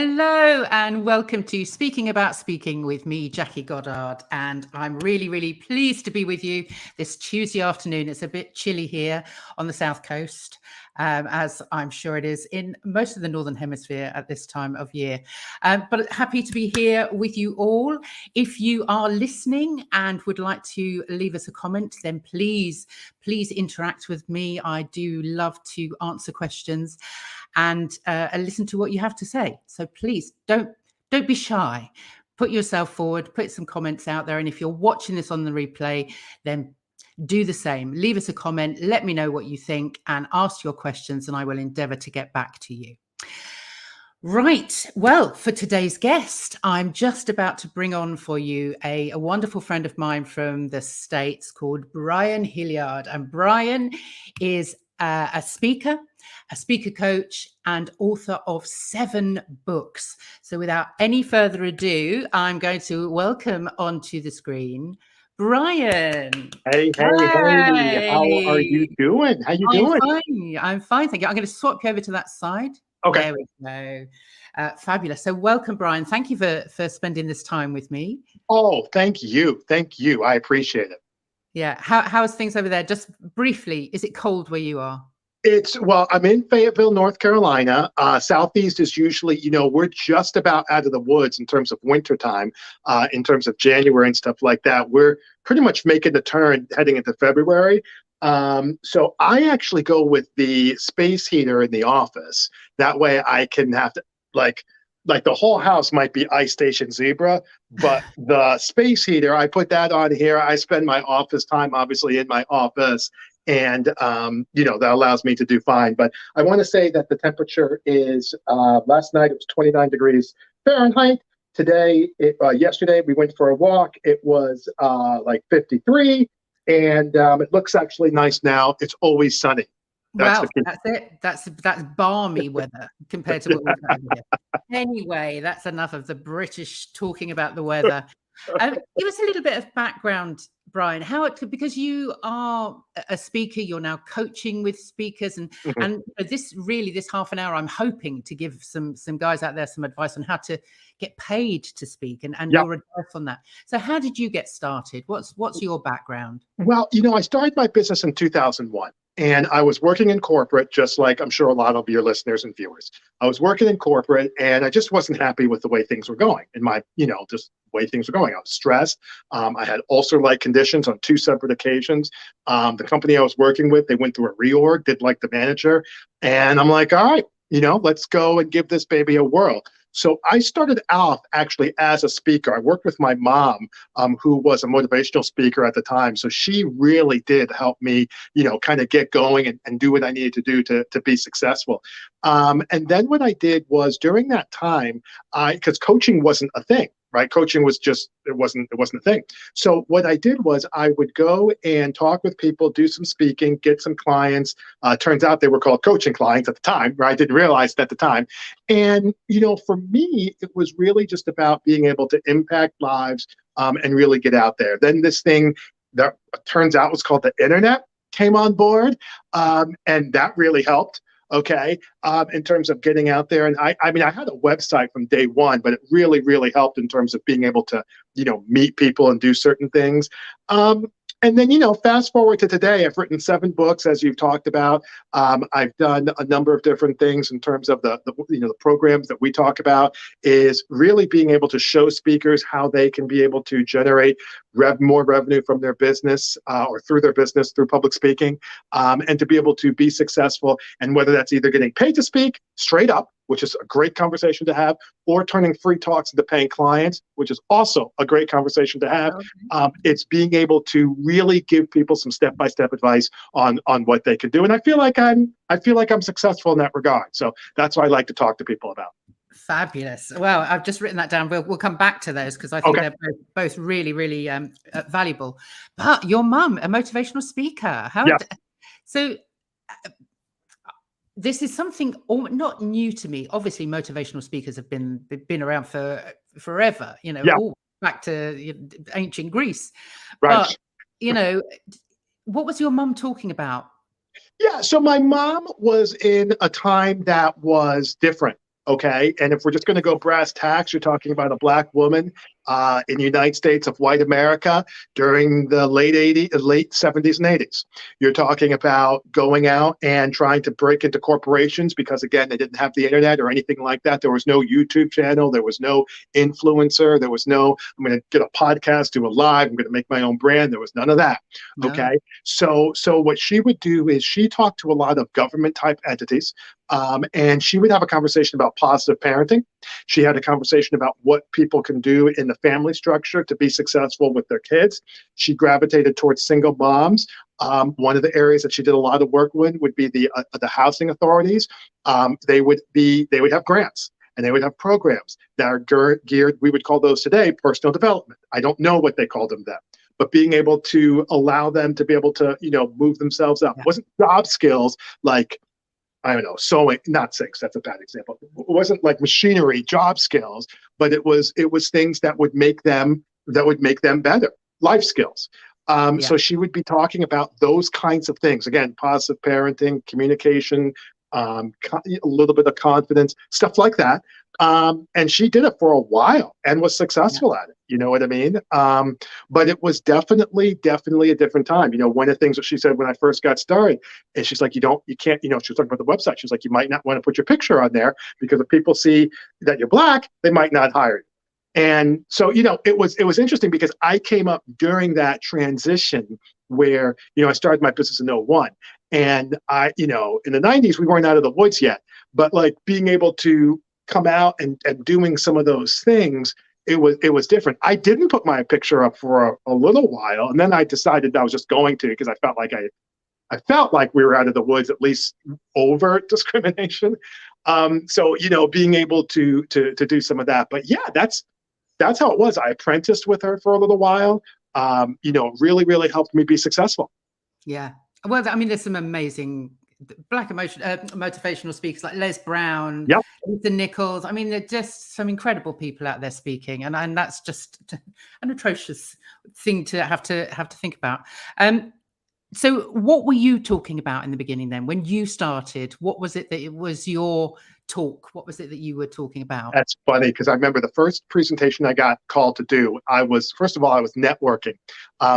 Hello and welcome to Speaking About Speaking with me, Jackie Goddard. And I'm really, really pleased to be with you this Tuesday afternoon. It's a bit chilly here on the South Coast, as I'm sure it is in most of the Northern Hemisphere at this time of year. But happy to be here with you all. If you are listening and would like to leave us a comment, then please interact with me. I do love to answer questions and listen to what you have to say. So please don't be shy. Put yourself forward, put some comments out there. And if you're watching this on the replay, then do the same. Leave us a comment. Let me know what you think and ask your questions, and I will endeavor to get back to you. Right. Well, for today's guest, I'm just about to bring on for you a wonderful friend of mine from the States called Brian Hilliard. And Brian is a speaker coach, and author of 7 books. So without any further ado, I'm going to welcome onto the screen Brian. Hey, how are you doing? How you doing? I'm fine, thank you. I'm going to swap you over to that side. Okay. There we go. Fabulous. So welcome, Brian. Thank you for spending this time with me. Oh, thank you. I appreciate it. Yeah. How's things over there? Just briefly, is it cold where you are? Well, I'm in Fayetteville, North Carolina. Southeast is usually, we're just about out of the woods in terms of wintertime, in terms of January and stuff like that. We're pretty much making the turn heading into February. So I actually go with the space heater in the office. That way I can have to, like the whole house might be Ice Station Zebra, but the space heater, I put that on here. I spend my office time, obviously, in my office. And, that allows me to do fine. But I want to say that the temperature is, last night it was 29 degrees Fahrenheit. Yesterday we went for a walk. It was like 53. And it looks actually nice now. It's always sunny. That's it. That's balmy weather compared to what we've had here. Anyway, that's enough of the British talking about the weather. Give us a little bit of background, Brian. Because you are a speaker, you're now coaching with speakers, and this half an hour, I'm hoping to give some guys out there some advice on how to get paid to speak and your advice on that. So, how did you get started? What's your background? Well, I started my business in 2001. And I was working in corporate, just like I'm sure a lot of your listeners and viewers. I was working in corporate, and I just wasn't happy with the way things were going. Just the way things were going. I was stressed. I had ulcer-like conditions on 2 separate occasions. The company I was working with, they went through a reorg, didn't like the manager. And I'm like, all right, let's go and give this baby a whirl. So I started off actually as a speaker. I worked with my mom, who was a motivational speaker at the time. So she really did help me, kind of get going and do what I needed to do to be successful. And then what I did was during that time, because coaching wasn't a thing. Right. Coaching was it wasn't a thing. So what I did was I would go and talk with people, do some speaking, get some clients. Turns out they were called coaching clients at the time, right? I didn't realize it at the time. And, for me, it was really just about being able to impact lives and really get out there. Then this thing that turns out was called the internet came on board. And that really helped. Okay, in terms of getting out there. And I had a website from day one, but it really, really helped in terms of being able to, meet people and do certain things. And then, fast forward to today, I've written 7 books, as you've talked about. I've done a number of different things in terms of the programs that we talk about, is really being able to show speakers how they can be able to generate more revenue from their business or through their business through public speaking, and to be able to be successful. And whether that's either getting paid to speak straight up, which is a great conversation to have, or turning free talks into paying clients, which is also a great conversation to have. Okay. It's being able to really give people some step-by-step advice on what they can do. And I feel like I'm successful in that regard. So that's what I like to talk to people about. Fabulous. Well, I've just written that down. We'll come back to those because I think they're both really, really valuable. But your mum, a motivational speaker. So this is something not new to me. Obviously, motivational speakers have been around for forever, all back to ancient Greece. Right. But, what was your mum talking about? Yeah, so my mom was in a time that was different Okay. And if we're just going to go brass tacks, you're talking about a Black woman in the United States of white America during the late 70s and 80s. You're talking about going out and trying to break into corporations because, again, they didn't have the internet or anything like that. There was no YouTube channel. There was no influencer. There was no, I'm going to get a podcast, do a live, I'm going to make my own brand. There was none of that. No. Okay. So what she would do is she talked to a lot of government type entities. And she would have a conversation about positive parenting. She had a conversation about what people can do in the family structure to be successful with their kids. She gravitated towards single moms. One of the areas that she did a lot of work with would be the housing authorities. They would have grants and they would have programs that are geared. We would call those today personal development. I don't know what they called them then. But being able to allow them to be able to, move themselves up. It wasn't job skills like, I don't know, sewing, not six, that's a bad example. It wasn't like machinery, job skills, but it was things that would make them better, life skills. So she would be talking about those kinds of things. Again, positive parenting, communication, a little bit of confidence, stuff like that. And she did it for a while and was successful at it. You know what I mean? But it was definitely a different time. One of the things that she said when I first got started, and she's like, you can't, she was talking about the website. She's like, you might not want to put your picture on there because if people see that you're Black, they might not hire you. And so, it was interesting because I came up during that transition where, I started my business in 2001. And I, in the 90s, we weren't out of the woods yet, but like being able to come out and doing some of those things, it was different. I didn't put my picture up for a little while, and then I decided I was just going to because I felt like we were out of the woods, at least over discrimination. So being able to do some of that, but yeah, that's how it was. I apprenticed with her for a little while. Really helped me be successful. Yeah. Well, I mean, there's some amazing Black motivational speakers like Les Brown, Lisa Nichols. I mean, they're just some incredible people out there speaking, and that's just an atrocious thing to have to think about. So what were you talking about in the beginning then? When you started, what was it that it was your talk? What was it that you were talking about? That's funny because I remember the first presentation I got called to do, I was networking.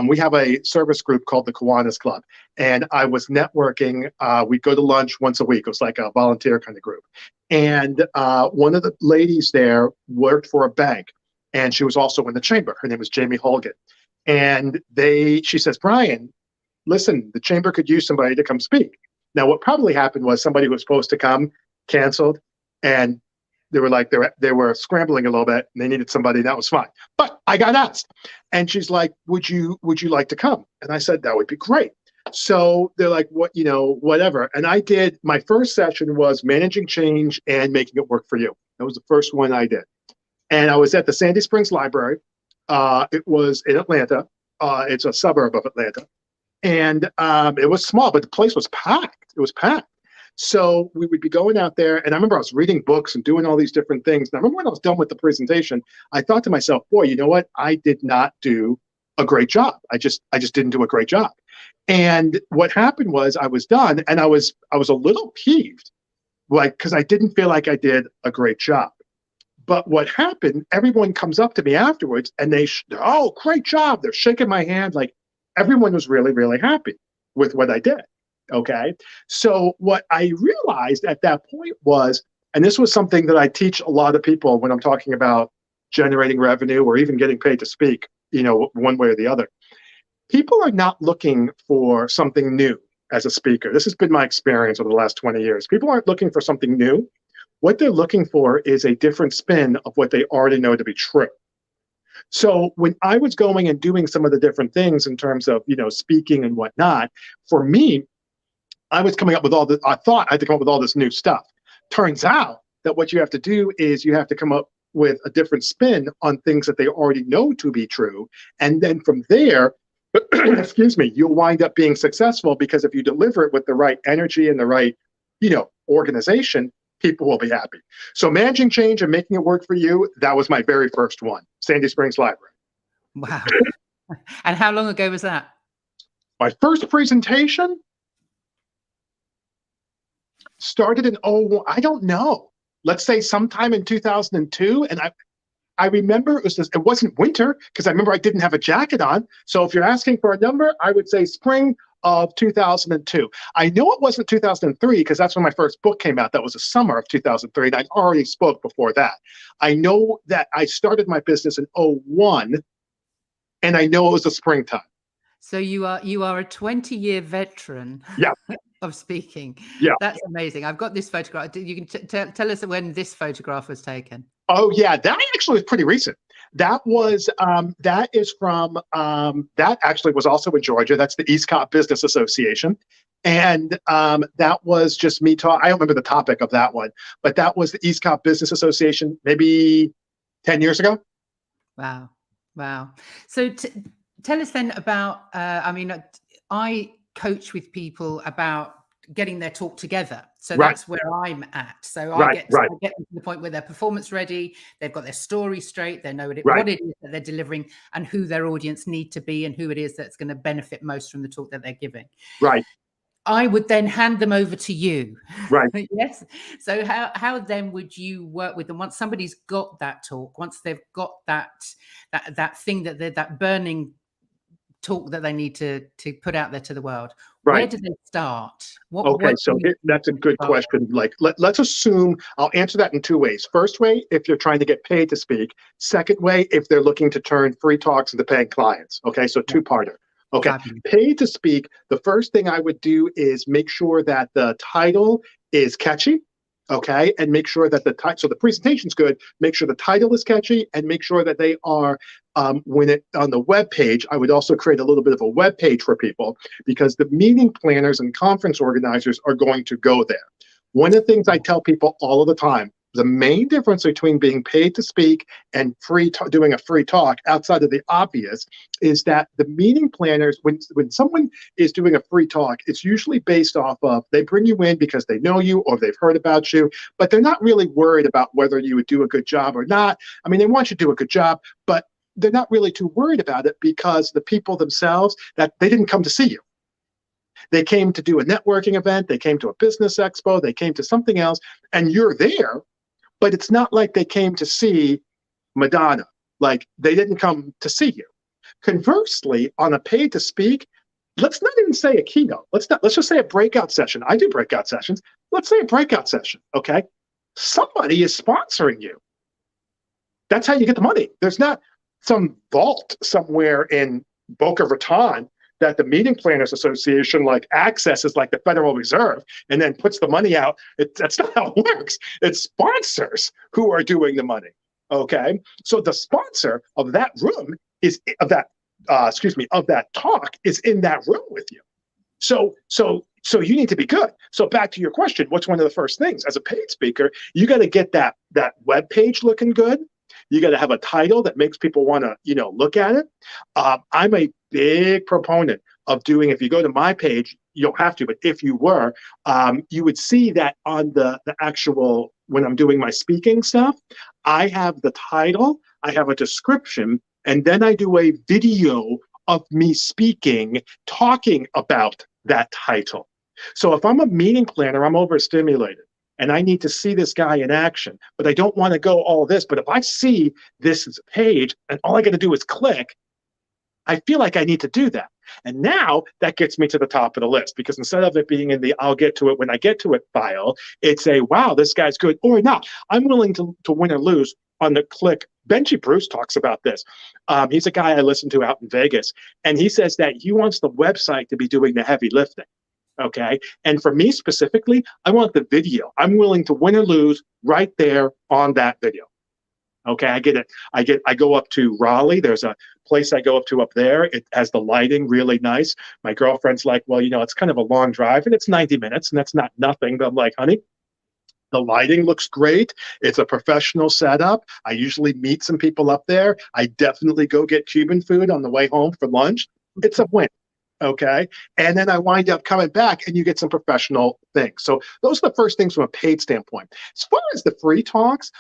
We have a service group called the Kiwanis Club, and I was networking. We'd go to lunch once a week. It was like a volunteer kind of group. And one of the ladies there worked for a bank, and she was also in the chamber. Her name was Jamie Holgan. And she says, Brian, listen, the chamber could use somebody to come speak. Now, what probably happened was somebody who was supposed to come canceled, and they were scrambling a little bit, and they needed somebody. That was fine. But I got asked, and she's like, "Would you like to come?" And I said, "That would be great." So they're like, "What, whatever." And I did. My first session was managing change and making it work for you. That was the first one I did, and I was at the Sandy Springs Library. It was in Atlanta. It's a suburb of Atlanta. And it was small, but the place was packed. It was packed. So we would be going out there, and I remember I was reading books and doing all these different things. And I remember when I was done with the presentation, I thought to myself, boy, you know what? I did not do a great job. I just didn't do a great job. And what happened was I was done, and I was a little peeved, like, because I didn't feel like I did a great job. But what happened, everyone comes up to me afterwards, and oh, great job. They're shaking my hand. Like, everyone was really, really happy with what I did. Okay. So what I realized at that point was, and this was something that I teach a lot of people when I'm talking about generating revenue or even getting paid to speak, one way or the other. People are not looking for something new as a speaker. This has been my experience over the last 20 years. People aren't looking for something new. What they're looking for is a different spin of what they already know to be true. So when I was going and doing some of the different things in terms of, speaking and whatnot, for me, I was coming up with I thought I had to come up with all this new stuff. Turns out that what you have to do is you have to come up with a different spin on things that they already know to be true. And then from there, excuse me, you'll wind up being successful because if you deliver it with the right energy and the right, organization, people will be happy. So managing change and making it work for you, that was my very first one, Sandy Springs Library. Wow. And how long ago was that? My first presentation started in I don't know. let's say sometime in 2002. And I remember it wasn't winter because I remember I didn't have a jacket on. So if you're asking for a number, I would say spring of 2002. I know it wasn't 2003 because that's when my first book came out. That was the summer of 2003. And I already spoke before that. I know that I started my business in 01, and I know it was the springtime. So you are a 20-year veteran. Yeah. Of speaking. Yeah. That's amazing. I've got this photograph. You can tell us when this photograph was taken. Oh yeah, that actually was pretty recent. That was that is from that actually was also in Georgia. That's the East Coast Business Association. And that was just me talking. I don't remember the topic of that one, but that was the East Coast Business Association maybe 10 years ago. Wow. So tell us then about, I coach with people about getting their talk together. So that's where I'm at. So I get them to the point where they're performance ready, they've got their story straight, they know what it is that they're delivering and who their audience need to be and who it is that's going to benefit most from the talk that they're giving. Right. I would then hand them over to you. Right. Yes. So how then would you work with them once somebody's got that talk, once they've got that thing that burning talk that they need to put out there to the world? Right. Where do they start? That's a good question. Like, let's assume I'll answer that in two ways. First way, if you're trying to get paid to speak. Second way, if they're looking to turn free talks into paying clients. Okay, so two-parter. Okay, paid to speak. The first thing I would do is make sure that the title is catchy. Okay, and make sure that so the presentation's good. Make sure the title is catchy, and make sure that they are on the web page. I would also create a little bit of a web page for people because the meeting planners and conference organizers are going to go there. One of the things I tell people all of the time, the main difference between being paid to speak and doing a free talk outside of the obvious is that the meeting planners, when someone is doing a free talk, it's usually based off of they bring you in because they know you or they've heard about you, but they're not really worried about whether you would do a good job or not. I mean, they want you to do a good job, but they're not really too worried about it because the people themselves, that they didn't come to see you. They came to do a networking event, they came to a business expo, they came to something else, and you're there. But it's not like they came to see Madonna. Like, they didn't come to see you. Conversely, on a paid to speak, let's not even say a keynote. Let's just say a breakout session. I do breakout sessions. Let's say a breakout session, okay? Somebody is sponsoring you. That's how you get the money. There's not some vault somewhere in Boca Raton that the Meeting Planners Association accesses like the Federal Reserve and then puts the money out. That's not how it works. It's sponsors who are doing the money. Okay, so the sponsor of that room of that talk is in that room with you. So you need to be good. So back to your question, what's one of the first things as a paid speaker? You got to get that web page looking good. You got to have a title that makes people want to, look at it. I'm a big proponent of doing, if you go to my page, you don't have to, but if you were, you would see that on the actual, when I'm doing my speaking stuff, I have the title, I have a description, and then I do a video of me speaking, talking about that title. So if I'm a meeting planner, I'm overstimulated. And I need to see this guy in action, but I don't want to go all this. But if I see this as a page and all I got to do is click, I feel like I need to do that. And now that gets me to the top of the list because instead of it being in the I'll get to it when I get to it file, it's a wow, this guy's good or not. I'm willing to win or lose on the click. Benji Bruce talks about this. He's a guy I listen to out in Vegas, and he says that he wants the website to be doing the heavy lifting. Okay. And for me specifically, I want the video. I'm willing to win or lose right there on that video. Okay. I get it. I go up to Raleigh. There's a place I go up to up there. It has the lighting really nice. My girlfriend's like, well, it's kind of a long drive and it's 90 minutes and that's not nothing. But I'm like, honey, the lighting looks great. It's a professional setup. I usually meet some people up there. I definitely go get Cuban food on the way home for lunch. It's a win. Okay. And then I wind up coming back and you get some professional things. So those are the first things from a paid standpoint. As far as the free talks,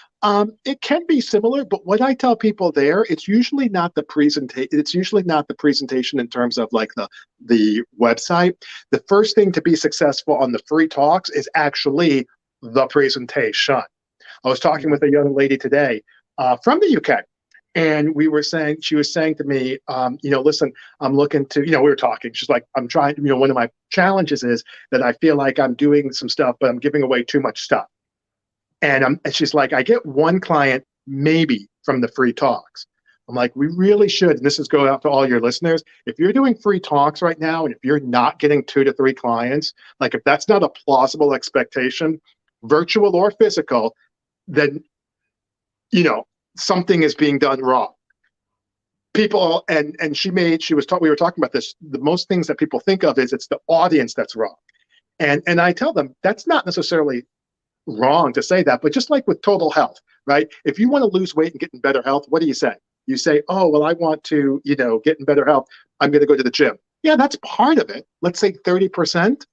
it can be similar, but what I tell people there, it's usually not the presentation. It's usually not the presentation in terms of the website. The first thing to be successful on the free talks is actually the presentation. I was talking with a young lady today from the UK. And she was saying to me, listen, I'm looking to, we were talking. She's like, I'm trying, one of my challenges is that I feel like I'm doing some stuff, but I'm giving away too much stuff. And she's like, I get one client maybe from the free talks. I'm like, we really should, and this is going out to all your listeners. If you're doing free talks right now, and if you're not getting 2 to 3 clients, like if that's not a plausible expectation, virtual or physical, then, something is being done wrong. People, and we were talking about this, the most things that people think of is it's the audience that's wrong. And I tell them that's not necessarily wrong to say that, but just like with total health, right? If you want to lose weight and get in better health, what do you say? You say, oh, well, I want to, get in better health. I'm going to go to the gym. Yeah, that's part of it. Let's say 30%.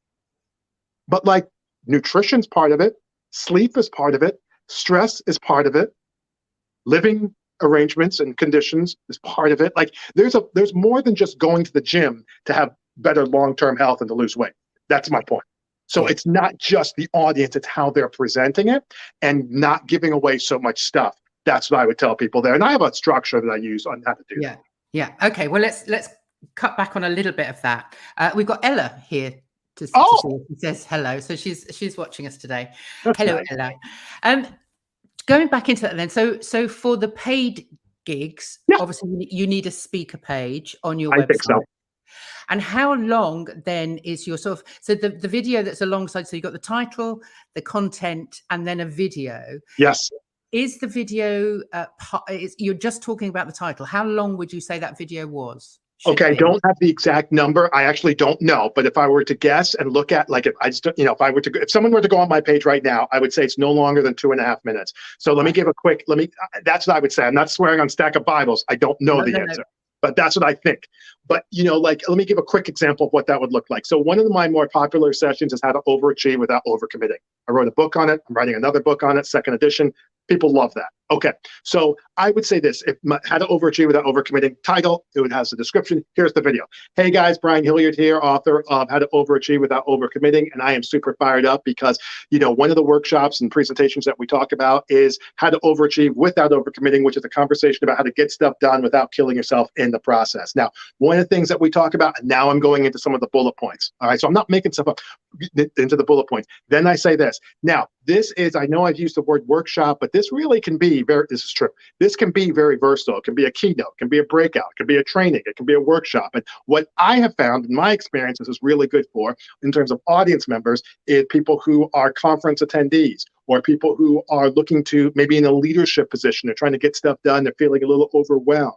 But like nutrition's part of it. Sleep is part of it. Stress is part of it. Living arrangements and conditions is part of it. Like there's more than just going to the gym to have better long-term health and to lose weight. That's my point. So it's not just the audience, it's how they're presenting it and not giving away so much stuff. That's what I would tell people there. And I have a structure that I use on how to do that. Yeah. Okay. Well, let's cut back on a little bit of that. We've got Ella here to see if she says hello. So she's watching us today. That's hello, nice. Ella. Going back into that then, so for the paid gigs, obviously you need a speaker page on your website. I think so. And how long then is your so the video that's alongside, so you've got the title, the content, and then a video. Yes. Is the video, you're just talking about the title. How long would you say that video was? Okay, I don't have the exact number. I actually don't know. But if I were to guess and look at, like, if someone were to go on my page right now, I would say it's no longer than 2.5 minutes. So let me give that's what I would say. I'm not swearing on stack of Bibles. I don't know the answer, but that's what I think. But, let me give a quick example of what that would look like. So one of my more popular sessions is how to overachieve without overcommitting. I wrote a book on it. I'm writing another book on it, 2nd edition. People love that. Okay, so I would say this: how to overachieve without overcommitting. Title, it has the description. Here's the video. Hey guys, Brian Hilliard here, author of How to Overachieve Without Overcommitting, and I am super fired up because one of the workshops and presentations that we talk about is how to overachieve without overcommitting, which is a conversation about how to get stuff done without killing yourself in the process. Now, one of the things that we talk about, and now I'm going into some of the bullet points. All right, so I'm not making stuff up into the bullet points. Then I say this. Now, this is, I know I've used the word workshop, but this really can be this is true. This can be very versatile. It can be a keynote, it can be a breakout, it can be a training, it can be a workshop. And what I have found in my experience, this is really good for, in terms of audience members, is people who are conference attendees or people who are looking to maybe in a leadership position. They're trying to get stuff done. They're feeling a little overwhelmed.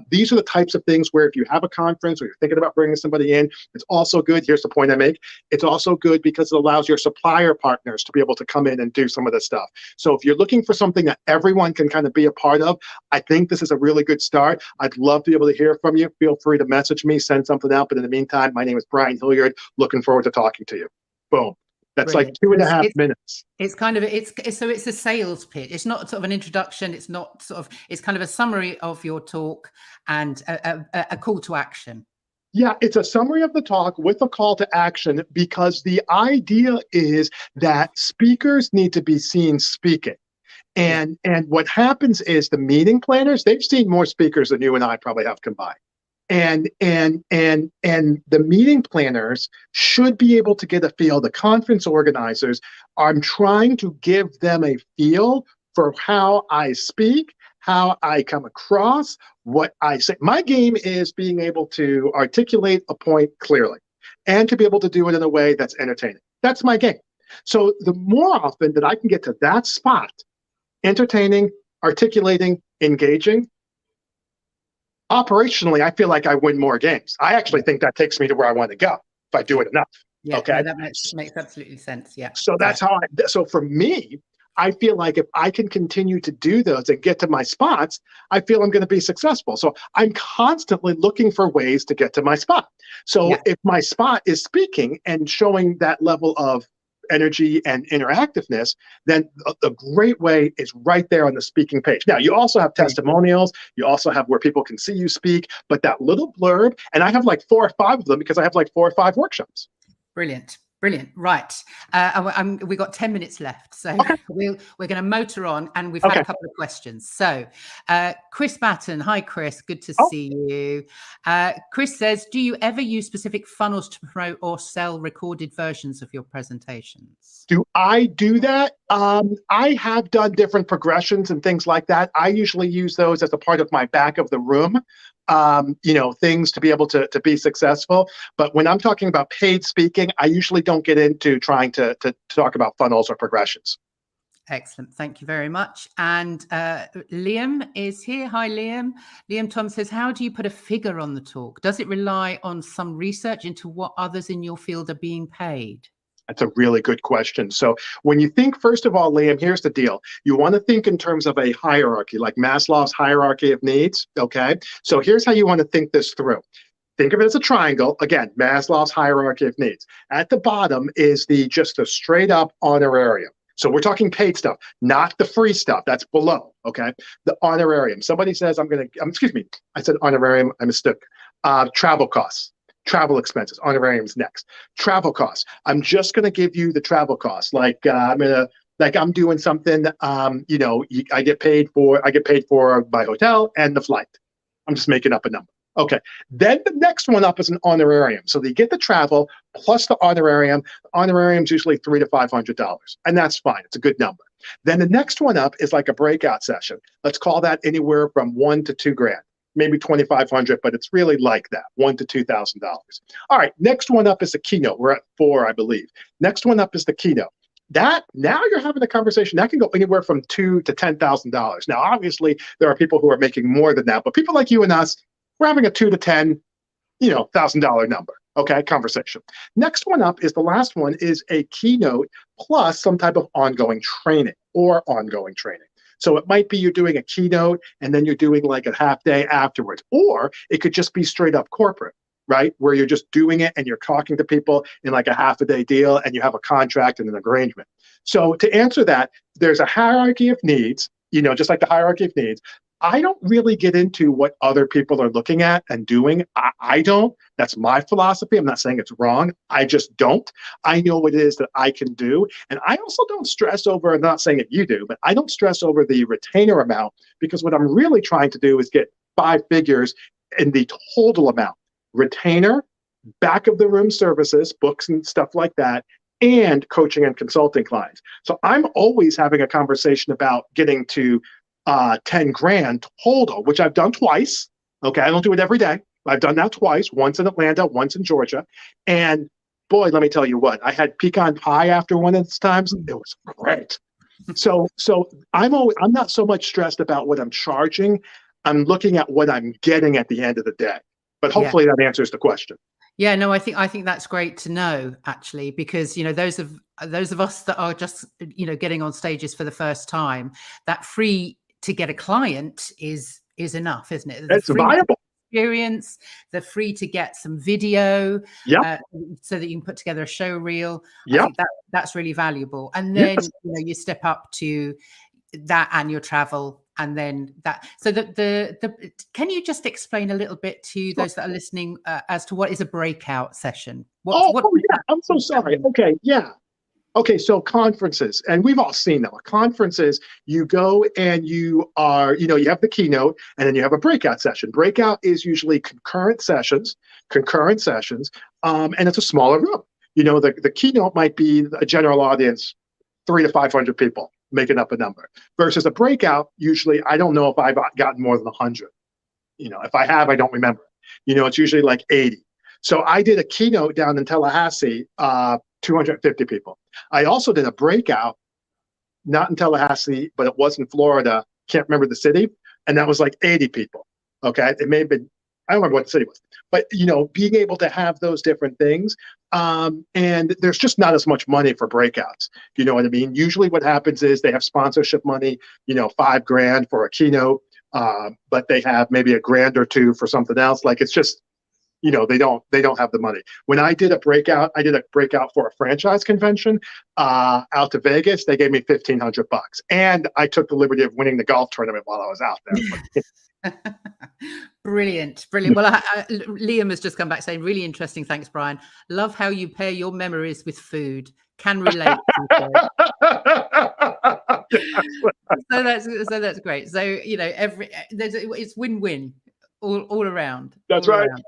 These are the types of things where if you have a conference or you're thinking about bringing somebody in, it's also good. Here's the point I make. It's also good because it allows your supplier partners to be able to come in and do some of this stuff. So if you're looking for something that everyone can kind of be a part of, I think this is a really good start. I'd love to be able to hear from you. Feel free to message me, send something out. But in the meantime, my name is Brian Hilliard. Looking forward to talking to you. Boom. That's brilliant. Like 2.5 minutes. It's kind of, it's a sales pitch. It's not sort of an introduction. It's not it's kind of a summary of your talk and a call to action. Yeah, it's a summary of the talk with a call to action, because the idea is that speakers need to be seen speaking. And what happens is the meeting planners, they've seen more speakers than you and I probably have combined. And the meeting planners should be able to get a feel. The conference organizers, I'm trying to give them a feel for how I speak, how I come across, what I say. My game is being able to articulate a point clearly and to be able to do it in a way that's entertaining. That's my game. So the more often that I can get to that spot, entertaining, articulating, engaging, operationally, I feel like I win more games. I actually think that takes me to where I want to go if I do it enough. Yeah, okay, that makes absolutely sense. Yeah. So that's how so for me, I feel like if I can continue to do those and get to my spots, I feel I'm going to be successful. So I'm constantly looking for ways to get to my spot. So if my spot is speaking and showing that level of energy and interactiveness, then a great way is right there on the speaking page. Now, you also have testimonials. You also have where people can see you speak, but that little blurb, and I have like 4 or 5 of them because I have like 4 or 5 workshops. Brilliant. Brilliant. Right. We've got 10 minutes left. So Okay. we're going to motor on, and we've had a couple of questions. So Chris Batten. Hi, Chris. Good to see you. Chris says, do you ever use specific funnels to promote or sell recorded versions of your presentations? Do I do that? I have done different progressions and things like that. I usually use those as a part of my back of the room, things to be able to be successful. But when I'm talking about paid speaking, I usually don't get into trying to talk about funnels or progressions. Excellent. Thank you very much. And Liam is here. Hi, Liam. Liam Tom says, how do you put a figure on the talk? Does it rely on some research into what others in your field are being paid? That's a really good question. So when you think, first of all, Liam, here's the deal. You want to think in terms of a hierarchy, like Maslow's hierarchy of needs, okay? So here's how you want to think this through. Think of it as a triangle. Again, Maslow's hierarchy of needs. At the bottom is just the straight up honorarium. So we're talking paid stuff, not the free stuff. That's below, okay? The honorarium. Somebody says, I said honorarium, I mistook. Travel costs. Travel expenses, honorariums next. Travel costs. I'm just going to give you the travel costs. I'm doing something. I get paid for my hotel and the flight. I'm just making up a number. Okay. Then the next one up is an honorarium. So they get the travel plus the honorarium. Honorarium's usually $300 to $500, and that's fine. It's a good number. Then the next one up is like a breakout session. Let's call that anywhere from $1,000 to $2,000. Maybe $2,500, but it's really like that, $1,000 to $2,000. All right, next one up is a keynote. We're at 4, I believe. Next one up is the keynote. Now you're having a conversation that can go anywhere from $2,000 to $10,000. Now, obviously, there are people who are making more than that, but people like you and us, we're having a $2,000 to $10,000 number. Okay, conversation. Next one up is the last one is a keynote plus some type of ongoing training. So it might be you're doing a keynote and then you're doing like a half day afterwards, or it could just be straight up corporate, right? Where you're just doing it and you're talking to people in like a half a day deal and you have a contract and an arrangement. So to answer that, there's a hierarchy of needs, just like the hierarchy of needs. I don't really get into what other people are looking at and doing. I don't. That's my philosophy. I'm not saying it's wrong. I just don't. I know what it is that I can do. And I also don't stress over, I'm not saying that you do, but I don't stress over the retainer amount, because what I'm really trying to do is get 5 figures in the total amount. Retainer, back of the room services, books and stuff like that, and coaching and consulting clients. So I'm always having a conversation about getting to $10,000 total, which I've done twice. Okay, I don't do it every day. I've done that twice, once in Atlanta, once in Georgia. And boy, let me tell you what, I had pecan pie after one of those times. It was great. So I'm not so much stressed about what I'm charging. I'm looking at what I'm getting at the end of the day. But hopefully that answers the question. Yeah, no, I think that's great to know, actually, because those of us that are just getting on stages for the first time, that free to get a client is enough, isn't it? It's viable. Experience, they're free to get some video, so that you can put together a show reel. I think that's really valuable. And then you step up to that and your travel, and then that. So can you just explain a little bit to those that are listening as to what is a breakout session? I'm so sorry. Okay, yeah. Okay, so conferences, and we've all seen them. Conferences, you go and you have the keynote, and then you have a breakout session. Breakout is usually concurrent sessions, and it's a smaller room. The keynote might be a general audience, 300 to 500 people, making up a number. Versus a breakout, usually, I don't know if I've gotten more than 100. If I have, I don't remember. It's usually like 80. So I did a keynote down in Tallahassee, 250 people. I also did a breakout, not in Tallahassee, but it was in Florida. Can't remember the city. And that was like 80 people. Okay. It may have been, I don't remember what the city was, but being able to have those different things. And there's just not as much money for breakouts. You know what I mean? Usually what happens is they have sponsorship money, $5,000 for a keynote, but they have maybe $1,000 or $2,000 for something else. Like it's just, they don't have the money. When I did a breakout for a franchise convention out to Vegas. They gave me $1,500, and I took the liberty of winning the golf tournament while I was out there. Brilliant, brilliant. Well, Liam has just come back saying, really interesting. Thanks, Brian. Love how you pair your memories with food. Can relate. So that's great. So, you know, it's win-win all around. That's all right. around.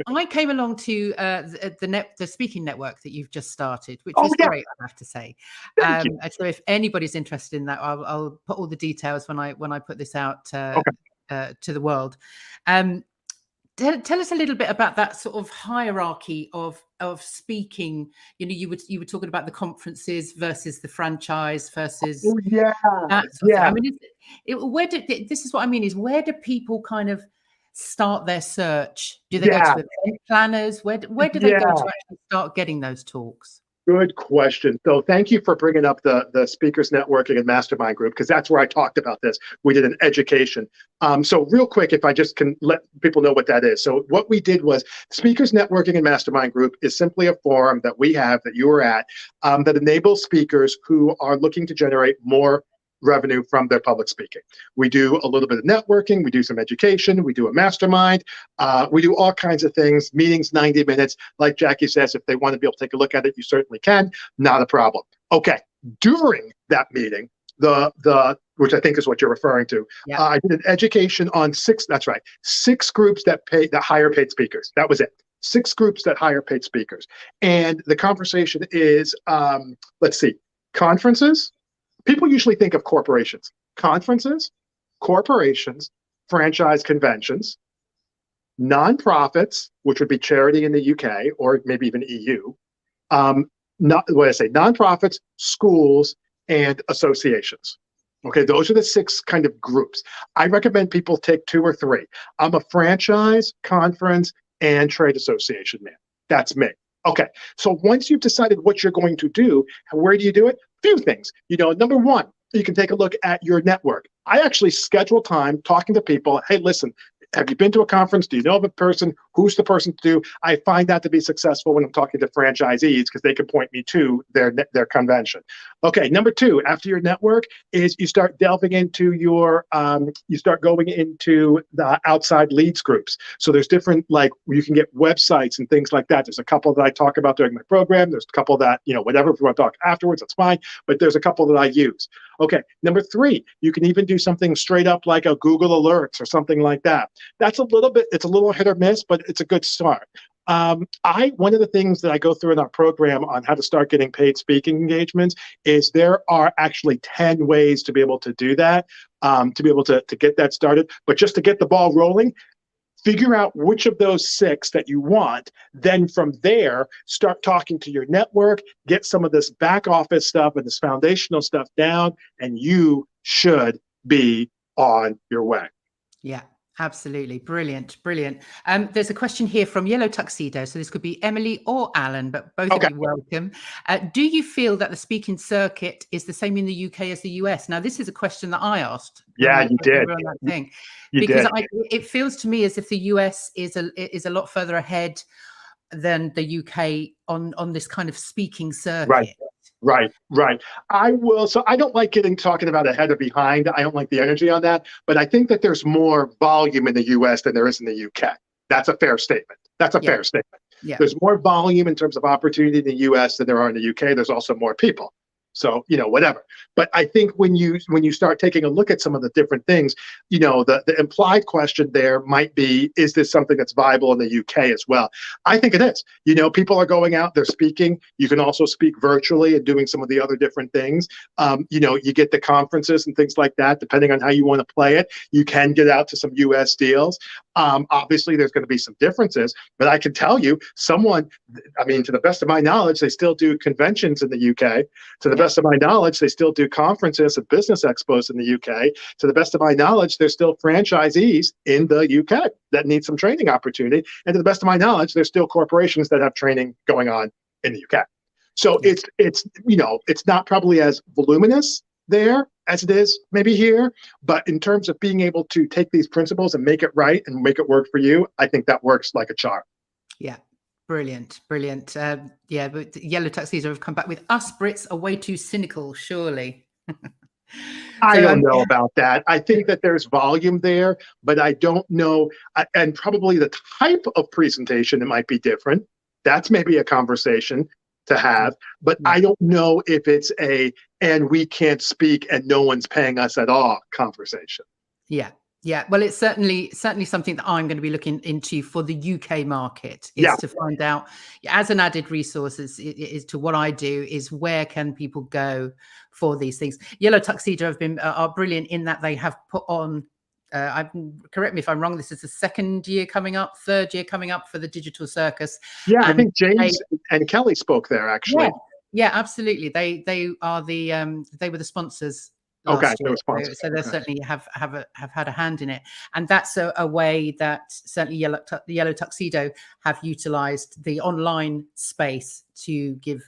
I came along to the speaking network that you've just started, which was great, I have to say. So if anybody's interested in that, I'll put all the details when I put this out to the world. Tell us a little bit about that sort of hierarchy of speaking. You know, you were talking about the conferences versus the franchise versus that sort of thing. I mean, this is what I mean is, where do people kind of start their search? Do they go to the event planners? Where do they go to actually start getting those talks? Good question. So thank you for bringing up the speakers networking and mastermind group, because that's where I talked about this. We did an education. So real quick, if I just can let people know what that is. So what we did was, speakers networking and mastermind group is simply a forum that we have, that you are at, that enables speakers who are looking to generate more revenue from their public speaking. We do a little bit of networking, we do some education, we do a mastermind, we do all kinds of things, meetings, 90 minutes. Like Jackie says, if they want to be able to take a look at it, you certainly can, not a problem. Okay, during that meeting, which I think is what you're referring to, I did an education on six groups that hire paid speakers. That was it. 6 groups that hire paid speakers. And the conversation is, let's see, conferences. People usually think of corporations, conferences, corporations, franchise conventions, nonprofits, which would be charity in the UK or maybe even EU, nonprofits, schools, and associations. Okay, those are the 6 kind of groups. I recommend people take 2 or 3. I'm a franchise, conference, and trade association man. That's me. Okay, so once you've decided what you're going to do, where do you do it? Few things. You know, number one, you can take a look at your network. I actually schedule time talking to people. Hey, listen, have you been to a conference? Do you know of a person? Who's the person to do? I find that to be successful when I'm talking to franchisees, because they can point me to their convention. Okay, number 2, after your network, is you start delving into you start going into the outside leads groups. So there's different, like, you can get websites and things like that. There's a couple that I talk about during my program. There's a couple that, you know, whatever, if you want to talk afterwards, that's fine. But there's a couple that I use. Okay, number 3, you can even do something straight up like a Google Alerts or something like that. It's a little hit or miss, but it's a good start. One of the things that I go through in our program on how to start getting paid speaking engagements is there are actually 10 ways to be able to do that, to be able to get that started. But just to get the ball rolling, figure out which of those 6 that you want. Then from there, start talking to your network, get some of this back office stuff and this foundational stuff down, and you should be on your way. Yeah. Absolutely. Brilliant. Brilliant. There's a question here from Yellow Tuxedo. So this could be Emily or Alan, but both of you welcome. Do you feel that the speaking circuit is the same in the UK as the US? Now, this is a question that I asked. Yeah, you did. Because it feels to me as if the US is a lot further ahead than the UK on this kind of speaking circuit. Right. So I don't like talking about ahead or behind. I don't like the energy on that. But I think that there's more volume in the US than there is in the UK. That's a fair statement. Fair statement. Yeah. There's more volume in terms of opportunity in the US than there are in the UK. There's also more people. So, you know, whatever. But I think when you start taking a look at some of the different things, you know, the implied question there might be, is this something that's viable in the UK as well? I think it is. You know, people are going out, they're speaking. You can also speak virtually and doing some of the other different things. You know, you get the conferences and things like that, depending on how you want to play it. You can get out to some US deals. Obviously, there's going to be some differences, but I can tell you, to the best of my knowledge, they still do conventions in the UK. To the best of my knowledge, they still do conferences and business expos in the UK. To the best of my knowledge, there's still franchisees in the UK that need some training opportunity. And to the best of my knowledge, there's still corporations that have training going on in the UK. So it's not probably as voluminous there as it is maybe here, but in terms of being able to take these principles and make it right and make it work for you, I think that works like a charm. Yeah. Brilliant. But Yellow Tuxedo have come back with, us Brits are way too cynical, surely. I So don't know about that. I think that there's volume there, but I don't know. And probably the type of presentation, it might be different. That's maybe a conversation to have, but yeah. I don't know if it's and we can't speak and no one's paying us at all conversation. Yeah. Yeah, well, it's certainly something that I'm going to be looking into for the UK market, is Yeah. to find out, as an added resource is to what I do, is where can people go for these things. Yellow Tuxedo have been are brilliant in that they have put on, correct me if I'm wrong, this is the third year coming up for the Digital Circus. Yeah, I And think James and Kelly spoke there actually. yeah, absolutely. They are the they were the sponsors Okay, last they year, were sponsors. so they Okay. certainly have had a hand in it, and that's a way that certainly the Yellow Tuxedo have utilised the online space to give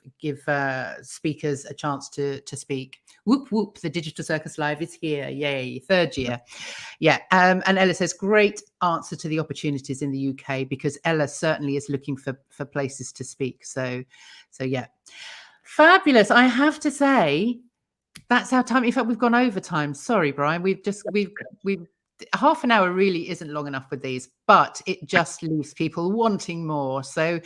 speakers a chance to speak. Whoop whoop! The Digital Circus Live is here! Yay! Third year, yeah. And Ella says, great answer to the opportunities in the UK, because Ella certainly is looking for places to speak. So yeah, fabulous. I have to say, that's our time. In fact, we've gone over time. Sorry, Brian. We've half an hour really isn't long enough with these, but it just leaves people wanting more. So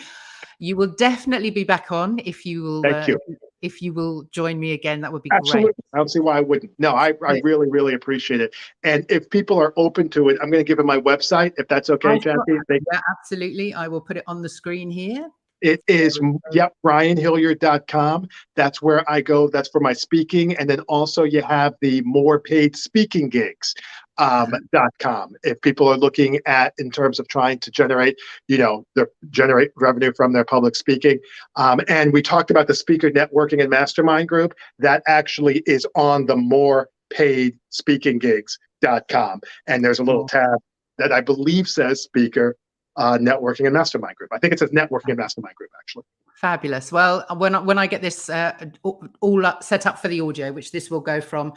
you will definitely be back on if you will. Thank you. If you will join me again, that would be Absolutely. great. I don't see why I wouldn't. No, I really, really appreciate it. And if people are open to it, I'm going to give them my website, if that's okay, Jackie. Yeah, absolutely. I will put it on the screen here. It is, brianhilliard.com. That's where I go. That's for my speaking. And then also you have the more paid speaking gigs. .com. If people are looking at, in terms of trying to generate, generate revenue from their public speaking. And we talked about the speaker networking and mastermind group. That actually is on the more paid speaking gigs.com. And there's a little tab that I believe says speaker networking and mastermind group. I think it says networking and mastermind group, actually. Fabulous. Well, when I get this all set up for the audio, which this will go from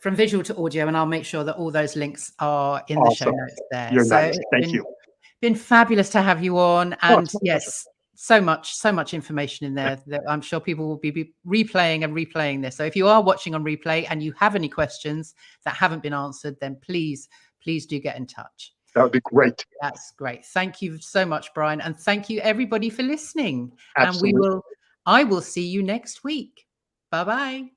visual to audio, and I'll make sure that all those links are in the show notes there. You're nice. Thank you. Been fabulous to have you on, and yes, so much information in there that I'm sure people will be replaying this. So if you are watching on replay and you have any questions that haven't been answered, then please do get in touch. That would be great. That's great. Thank you so much, Brian, and thank you everybody for listening. Absolutely. And I will see you next week. Bye-bye.